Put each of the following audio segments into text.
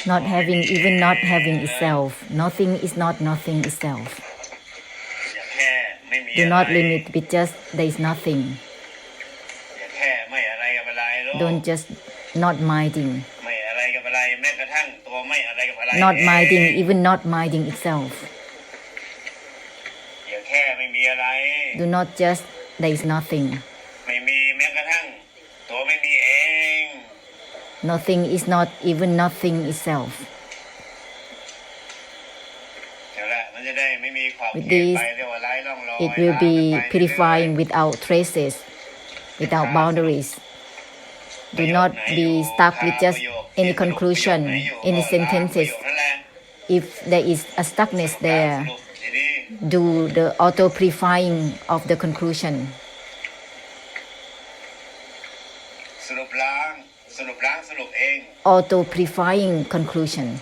not having, even not having itself. Nothing is not nothing itself. Do not limit with just there is nothing. Don't just not minding. Not minding, even not minding itself. Do not just there is nothing. Nothing is not even nothing itself. With this, it will be purifying without traces, without boundaries. Do not be stuck with just any conclusion, any sentences. If there is a stuckness there, do the auto-purifying of the conclusion. Auto-purifying conclusion.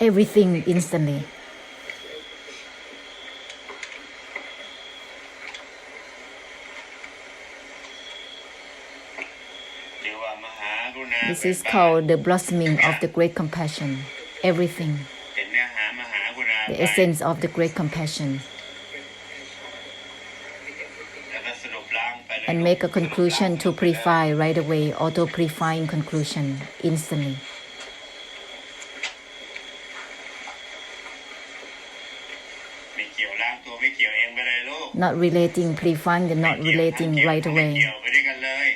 Everything instantly. This is called the blossoming of the great compassion. Everything. The essence of the great compassion. And make a conclusion to purify right away, auto-purifying conclusion instantly. Not relating, purifying the not relating right away.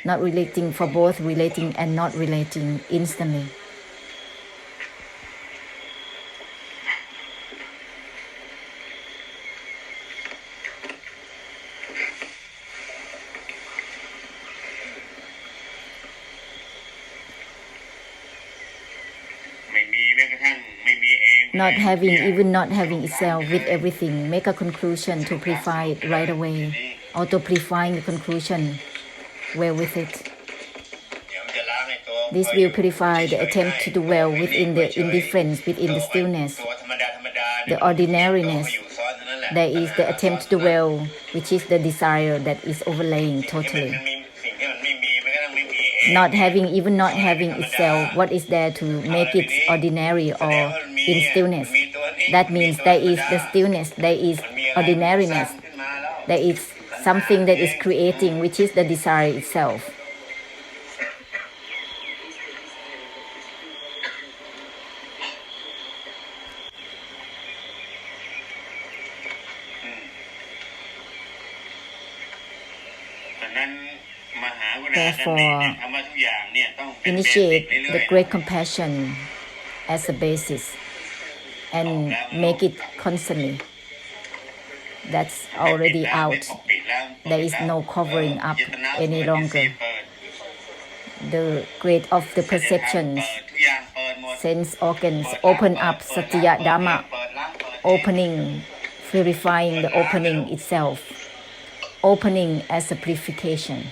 Not relating for both relating and not relating instantly. Not having, even not having itself with everything, make a conclusion to purify it right away. Auto-purifying the conclusion, well with it. This will purify the attempt to dwell within the indifference, within the stillness, the ordinariness. There is the attempt to dwell, which is the desire that is overlaying totally. Not having, even not having itself, what is there to make it ordinary or in stillness? That means there is the stillness, there is ordinariness, there is something that is creating, which is the desire itself. Therefore, initiate the great compassion as a basis and make it constantly. That's already out. There is no covering up any longer. The great of the perceptions, sense organs open up, Satya Dhamma, opening, purifying the opening itself, opening as a purification.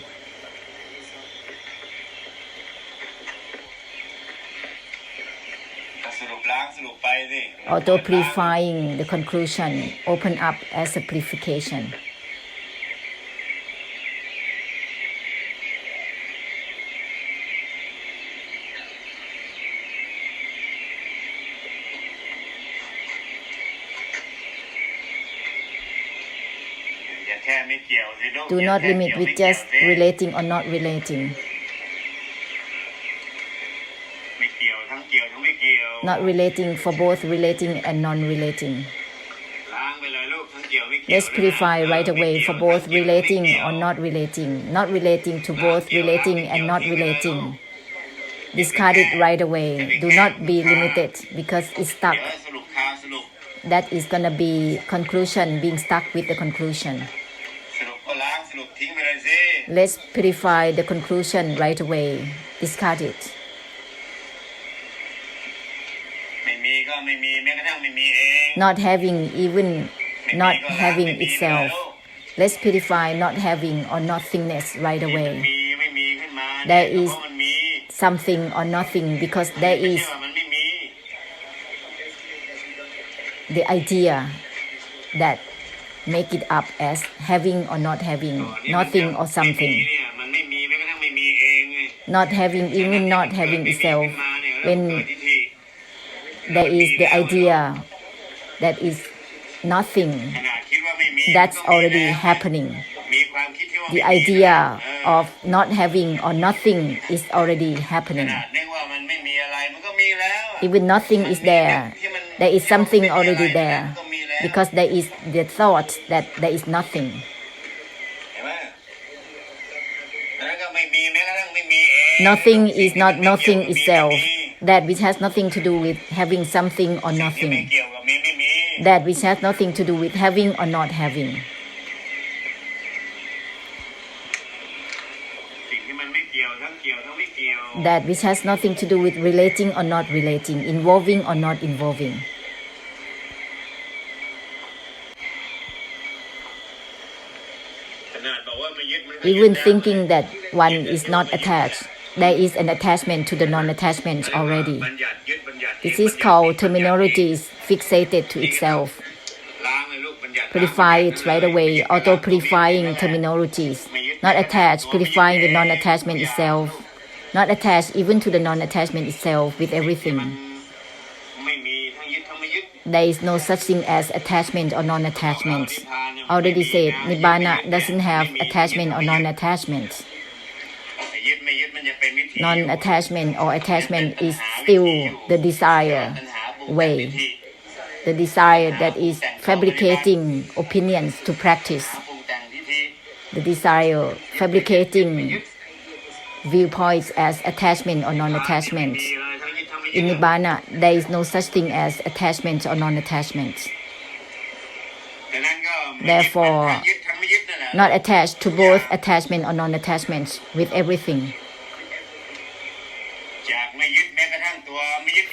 Auto-purifying the conclusion, open up as a purification. Do not limit with just relating or not relating. Not relating for both relating and non-relating. Let's purify right away for both relating or not relating. Not relating to both relating and not relating. Discard it right away. Do not be limited because it's stuck. That is going to be conclusion, being stuck with the conclusion. Let's purify the conclusion right away. Discard it. not having, even not having itself. Let's purify not having or nothingness right away. There is something or nothing because there is the idea that make it up as having or not having, nothing or something. Not having, even not having itself, when there is the idea that is nothing, that's already happening. The idea of not having or nothing is already happening. Even nothing is there, there is something already there, because there is the thought that there is nothing. Nothing is not nothing itself, that which has nothing to do with having something or nothing, that which has nothing to do with having or not having. That which has nothing to do with relating or not relating, involving or not involving. Even thinking that one is not attached, there is an attachment to the non-attachment already. This is called terminologies fixated to itself. Purify it right away, auto-purifying terminologies. Not attached, purifying the non-attachment itself. Not attached even to the non-attachment itself with everything. There is no such thing as attachment or non-attachment. Already said, Nibbana doesn't have attachment or non-attachment. Non-attachment or attachment is still the desire way. The desire that is fabricating opinions to practice. The desire fabricating viewpoints as attachment or non-attachment. In Nibbana, there is no such thing as attachment or non-attachment. Therefore, not attached to both attachment or non-attachment with everything.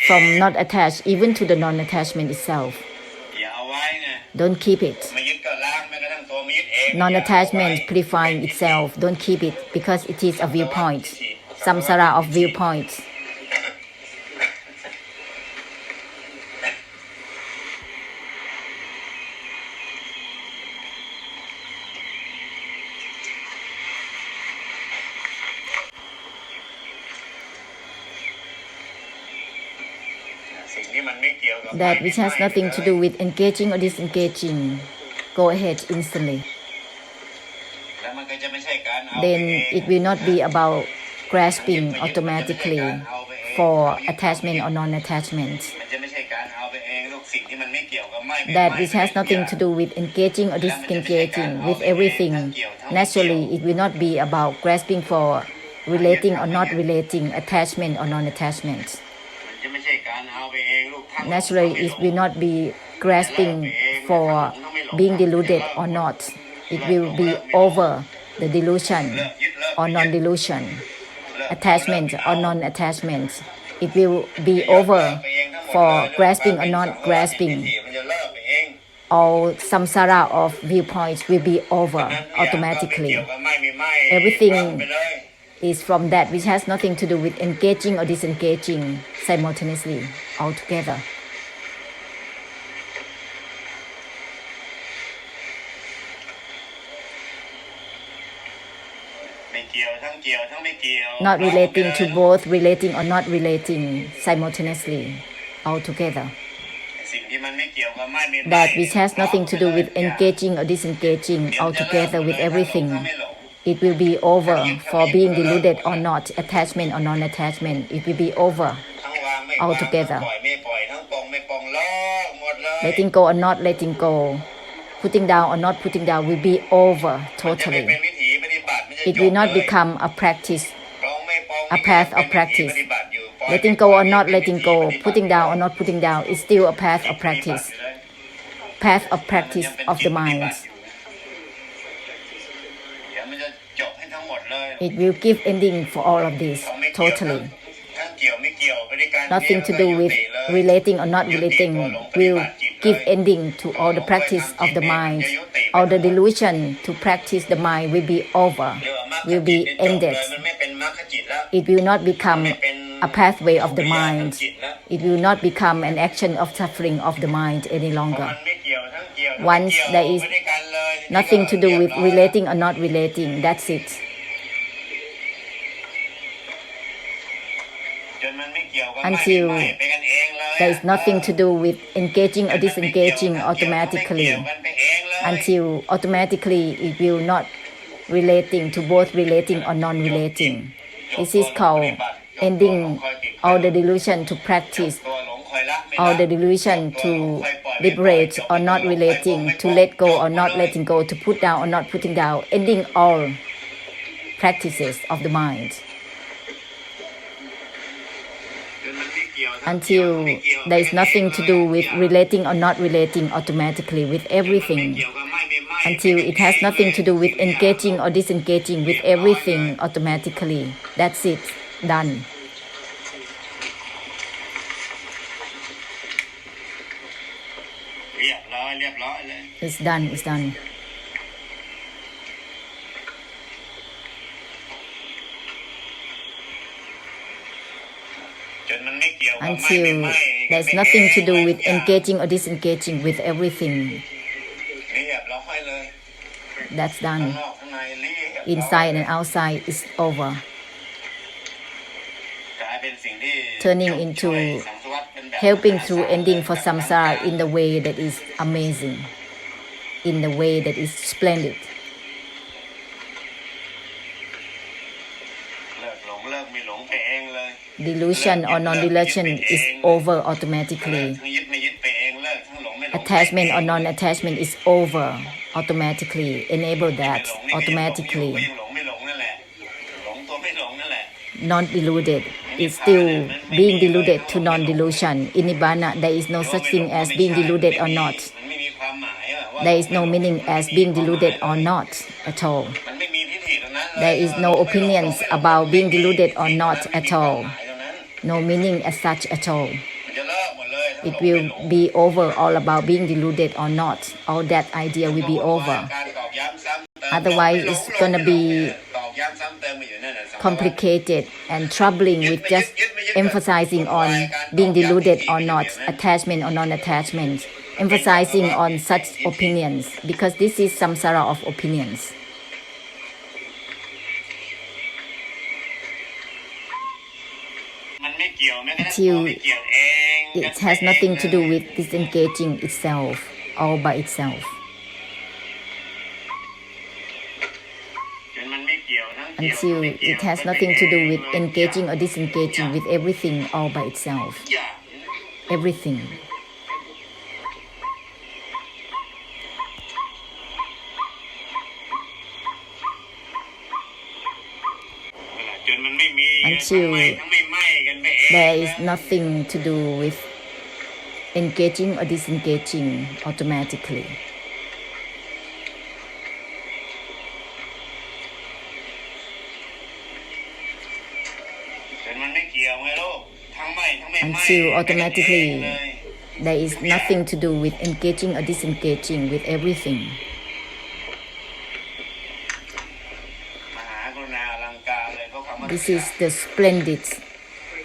From not attached even to the non-attachment itself. Don't keep it. Non-attachment purifying itself, don't keep it because it is a viewpoint. Samsara of viewpoints. That which has nothing to do with engaging or disengaging, go ahead instantly. Then it will not be about grasping automatically for attachment or non-attachment. That which has nothing to do with engaging or disengaging with everything, naturally it will not be about grasping for relating or not relating, attachment or non-attachment. Naturally, it will not be grasping for being deluded or not. It will be over the delusion or non-delusion, attachment or non-attachment. It will be over for grasping or not grasping. All samsara of viewpoints will be over automatically. Everything is from that which has nothing to do with engaging or disengaging simultaneously altogether. Not relating to both, relating or not relating simultaneously altogether. That which has nothing to do with engaging or disengaging altogether with everything. It will be over for being deluded or not, attachment or non-attachment. It will be over altogether. Letting go or not letting go, putting down or not putting down will be over totally. It will not become a practice, a path of practice. Letting go or not letting go, putting down or not putting down is still a path of practice. Path of practice of the mind. It will give ending for all of this, totally. Nothing to do with relating or not relating will give ending to all the practice of the mind. All the delusion to practice the mind will be over, will be ended. It will not become a pathway of the mind. It will not become an action of suffering of the mind any longer. Once there is nothing to do with relating or not relating, that's it. Until there is nothing to do with engaging or disengaging automatically. Until automatically it will not relating to both relating or non-relating. This is called ending all the delusion to practice, all the delusion to liberate or not relating, to let go or not letting go, to put down or not putting down, ending all practices of the mind. Until there is nothing to do with relating or not relating automatically with everything. Until it has nothing to do with engaging or disengaging with everything automatically. That's it. Done. It's done. It's done. Until there's nothing to do with engaging or disengaging with everything. That's done. Inside and outside is over. Turning into helping through ending for samsara in the way that is amazing, in the way that is splendid. Delusion or non-delusion is over automatically. Attachment or non-attachment is over automatically. Enable that automatically. Non-deluded is still being deluded to non-delusion. In Nibbana, there is no such thing as being deluded or not. There is no meaning as being deluded or not at all. There is no opinions about being deluded or not at all. No meaning as such at all. It will be over all about being deluded or not. All that idea will be over. Otherwise, it's going to be complicated and troubling with just emphasizing on being deluded or not, attachment or non-attachment, emphasizing on such opinions, because this is samsara of opinions. Until it has nothing to do with disengaging itself all by itself. Until it has nothing to do with engaging or disengaging with everything all by itself. Everything. Until there is nothing to do with engaging or disengaging automatically. Until automatically there is nothing to do with engaging or disengaging with everything. This is the splendid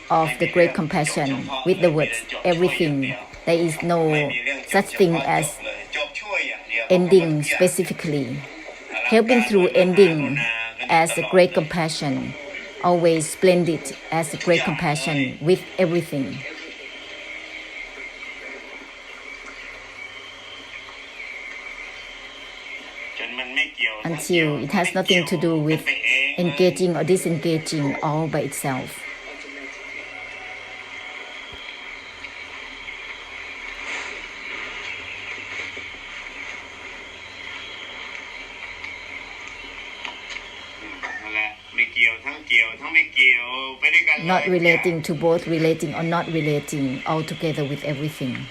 of the great compassion with the words everything. There is no such thing as ending specifically. Helping through ending as a great compassion. Always splendid as a great compassion with everything. Until it has nothing to do with engaging or disengaging all by itself. Not relating to both relating or not relating all together with everything.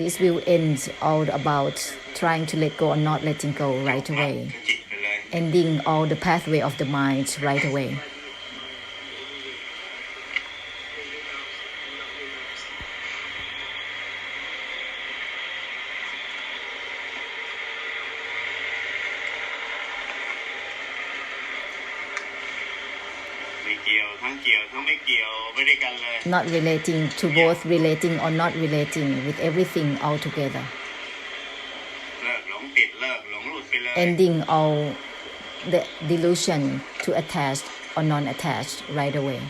this will end all about trying to let go or not letting go right away, ending all the pathway of the mind right away. Not relating to both relating or not relating with everything altogether. Ending all the delusion to attached or non-attached right away.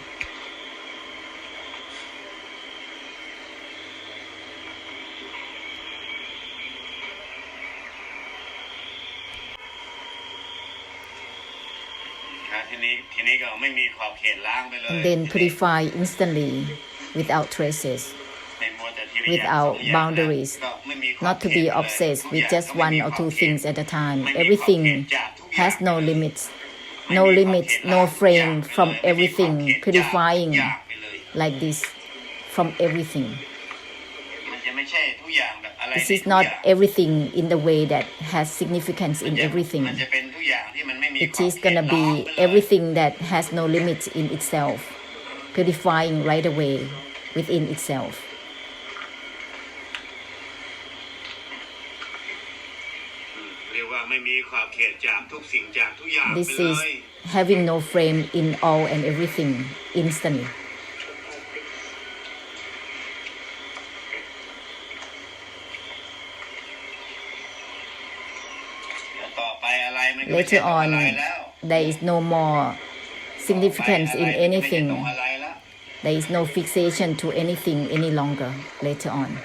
And then purify instantly without traces, without boundaries, not to be obsessed with just one or two things at a time. Everything has no limits, no frame from everything, purifying like this from everything. This is not everything in the way that has significance in everything. It is going to be everything that has no limits in itself, purifying right away within itself. This is having no frame in all and everything instantly. Later on, there is no more significance in anything. There is no fixation to anything any longer later on.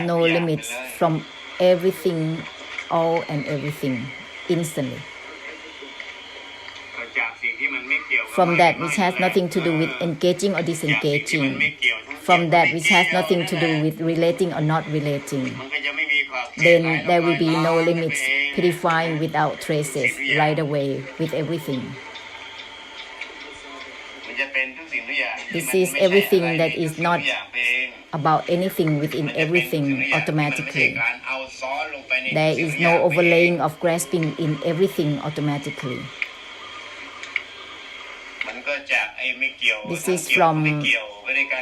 No limits from everything, all and everything, instantly. From that which has nothing to do with engaging or disengaging, from that which has nothing to do with relating or not relating, then there will be no limits, purifying without traces, right away with everything. This is everything that is not about anything within everything automatically. There is no overlaying of grasping in everything automatically. This is from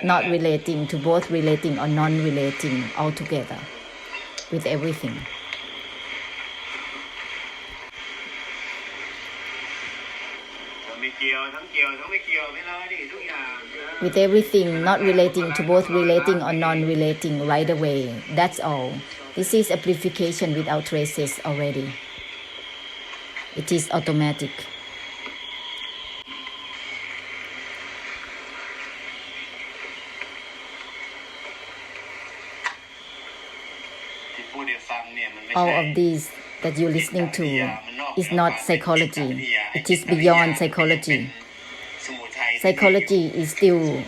not relating to both relating or non-relating altogether with everything. With everything, not relating to both relating or non-relating right away. That's all. This is a purification without traces already. It is automatic. All of these that you're listening to is not psychology. It is beyond psychology. Psychology is still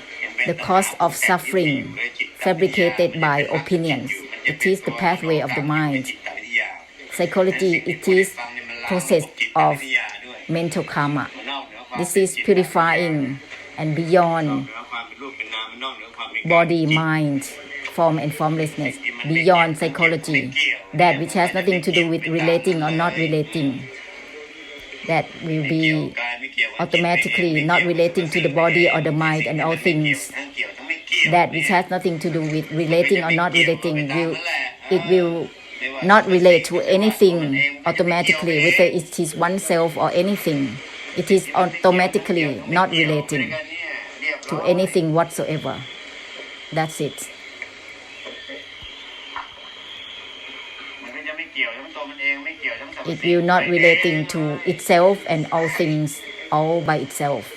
the cause of suffering fabricated by opinions. It is the pathway of the mind. Psychology, it is process of mental karma. This is purifying and beyond body, mind, form and formlessness, beyond psychology, that which has nothing to do with relating or not relating, that will be automatically not relating to the body or the mind and all things. That which has nothing to do with relating or not relating, it will not relate to anything automatically, whether it is oneself or anything. It is automatically not relating to anything whatsoever. That's it. It will not relating to itself and all things all by itself.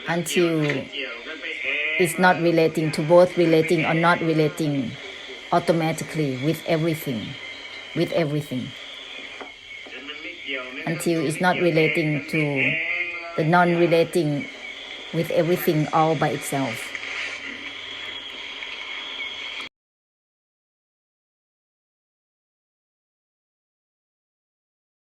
Until it's not relating to both relating or not relating automatically with everything. Until it's not relating to the non-relating with everything all by itself.